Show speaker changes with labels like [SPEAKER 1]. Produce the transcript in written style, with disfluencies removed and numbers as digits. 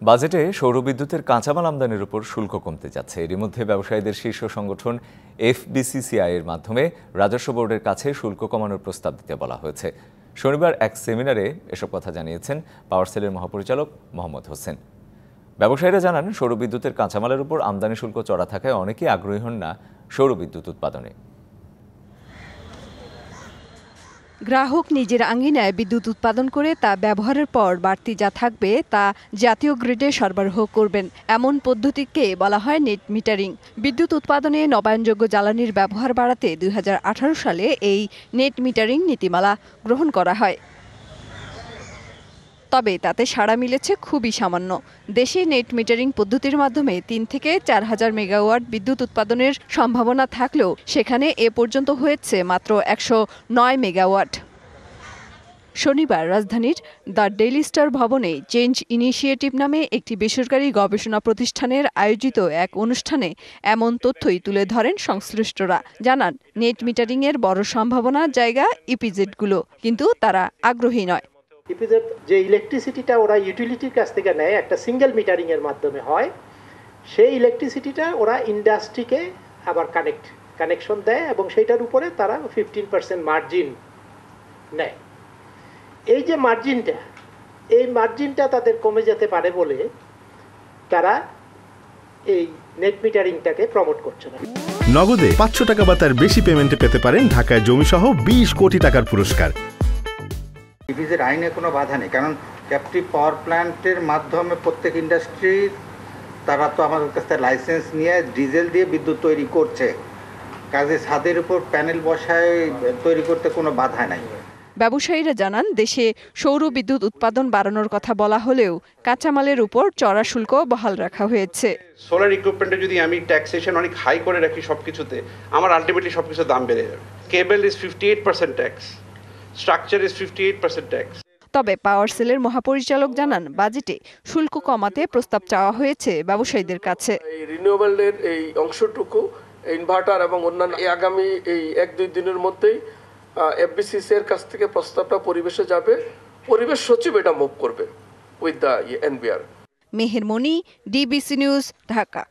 [SPEAKER 1] বাজেটে সৌরবিদ্যুতের কাঁচামাল আমদানির উপর শুল্ক কমতে যাচ্ছে। এরই মধ্যে ব্যবসায়ীদের শীর্ষ সংগঠন এফবিসিসিআই এর মাধ্যমে রাজস্ব বোর্ডের কাছে শুল্ক কমানোর প্রস্তাব দিতে বলা হয়েছে। শনিবার এক সেমিনারে এসব কথা জানিয়েছেন পাওয়ার সেলের মহাপরিচালক মোহাম্মদ হোসেন। ব্যবসায়ীরা জানান, সৌরবিদ্যুতের কাঁচামালের উপর আমদানি শুল্ক চড়া থাকায় অনেকেই আগ্রহী হন না সৌরবিদ্যুৎ উৎপাদনে।
[SPEAKER 2] গ্রাহক নিজের আঙ্গিনায় বিদ্যুৎ উৎপাদন করে তা ব্যবহারের পর বাড়তি যা থাকবে তা জাতীয় গ্রিডে সরবরাহ করবেন। এমন পদ্ধতিকে বলা হয় নেট মিটারিং। বিদ্যুৎ উৎপাদনে নবায়নযোগ্য জ্বালানির ব্যবহার বাড়াতে 2018 সালে এই নেট মিটারিং নীতিমালা গ্রহণ করা হয়। তবে তাতে সাড়া মিলেছে খুবই সামান্য। দেশে নেট মিটারিং পদ্ধতির মাধ্যমে 3 থেকে 4,000 মেগাওয়াট বিদ্যুৎ উৎপাদনের সম্ভাবনা থাকলেও সেখানে এ পর্যন্ত হয়েছে মাত্র 109 মেগাওয়াট। শনিবার রাজধানীর দ্য ডেইলি স্টার ভবনে চেঞ্জ ইনিশিয়েটিভ নামে একটি বেসরকারি গবেষণা প্রতিষ্ঠানের আয়োজিত এক অনুষ্ঠানে এমন তথ্যই তুলে ধরেন সংশ্লিষ্টরা। জানান, নেট মিটারিংয়ের বড় সম্ভাবনার জায়গা ইপিজেডগুলো, কিন্তু তারা আগ্রহী নয়।
[SPEAKER 3] ইপিজেড যে ইলেকট্রিসিটিটা ওরা ইউটিলিটির কাছ থেকে নেয়, একটা সিঙ্গেল মিটারিং এর মাধ্যমে হয়, সেই ইলেকট্রিসিটিটা ওরা ইন্ডাস্ট্রিকে আবার কানেকশন দেয় এবং সেইটার উপরে তারা 15% মার্জিন নেয়। এই যে মার্জিনটা তাদের কমে যেতে পারে বলে তারা এই নেট মিটারিংটাকে প্রমোট করছে না।
[SPEAKER 4] নগদে 500 টাকা বা তার বেশি পেমেন্টে পেতে পারেন ঢাকায় জমিসহ 20 কোটি টাকার পুরস্কার।
[SPEAKER 5] ইপিজেড আইনে কোনো বাধা নেই, কারণ ক্যাপটিভ পাওয়ার প্ল্যান্টের মাধ্যমে প্রত্যেক ইন্ডাস্ট্রি তারা তো আমাদের কাছ থেকে লাইসেন্স নিয়ে ডিজেল দিয়ে বিদ্যুৎ তৈরি করছে। কাজে ছাদের উপর প্যানেল বসায় তৈরি করতে কোনো বাধা নাই।
[SPEAKER 2] ব্যবসায়ীরা জানান, দেশে সৌর বিদ্যুৎ উৎপাদন বাড়ানোর কথা বলা হলেও কাঁচামালের উপর চড়া শুল্ক বহাল রাখা হয়েছে।
[SPEAKER 6] সোলার ইকুইপমেন্টে যদি আমি ট্যাক্সেশন অনেক হাই করে রাখি সবকিছুতে, আমার আলটিমেটলি সবকিছুর দাম বেড়ে যাবে। কেবল is 58% tax, structure is 58% tax.
[SPEAKER 2] তবে পাওয়ার সেলের মহাপরিচালক জানান, বাজেটে শুল্ক কমাতে প্রস্তাব চাওয়া হয়েছে ব্যবসায়ীদের কাছে।
[SPEAKER 7] এই রিনিউয়েবলের এই অংশটুকু ইনভার্টার এবং অন্যান্য আগামী এই 1-2 দিনের মধ্যেই এফবিসিসি এর কাছ থেকে প্রস্তাবটা পরিবেশে যাবে। পরিবেশ সচিব এটা মুভ করবে with the NBR.
[SPEAKER 2] Meher Moni, DBC news, Dhaka.